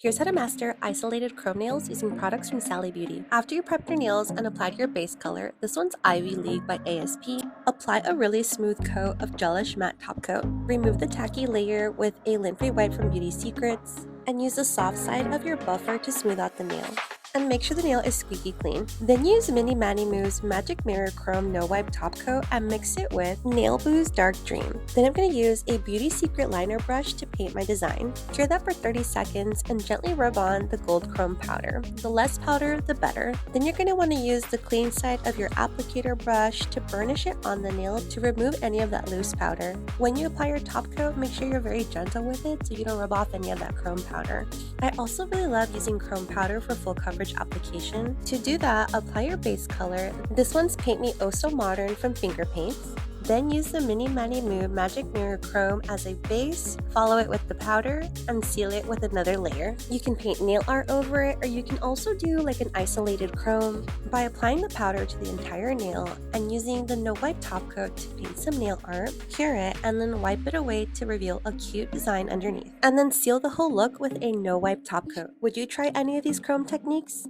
Here's how to master isolated chrome nails using products from Sally Beauty. After you prep your nails and applied your base color, this one's Ivy League by ASP, apply a really smooth coat of gelish matte top coat. Remove the tacky layer with a lint-free wipe from Beauty Secrets, and use the soft side of your buffer to smooth out the nail. And make sure the nail is squeaky clean. Then use Mini Mani Moo's Magic Mirror Chrome No Wipe Top Coat and mix it with Nail Boo's Dark Dream. Then I'm going to use a Beauty Secret liner brush to paint my design. Cure that for 30 seconds and gently rub on the gold chrome powder. The less powder, the better. Then you're going to want to use the clean side of your applicator brush to burnish it on the nail to remove any of that loose powder. When you apply your top coat, make sure you're very gentle with it so you don't rub off any of that chrome powder. I also really love using chrome powder for full coverage application. To do that, apply your base color. This one's Paint Me Oh So Modern from Finger Paints. Then use the Mini Mani Moo Magic Mirror Chrome as a base, follow it with the powder, and seal it with another layer. You can paint nail art over it, or you can also do like an isolated chrome by applying the powder to the entire nail and using the no wipe top coat to paint some nail art, cure it, and then wipe it away to reveal a cute design underneath. And then seal the whole look with a no wipe top coat. Would you try any of these chrome techniques?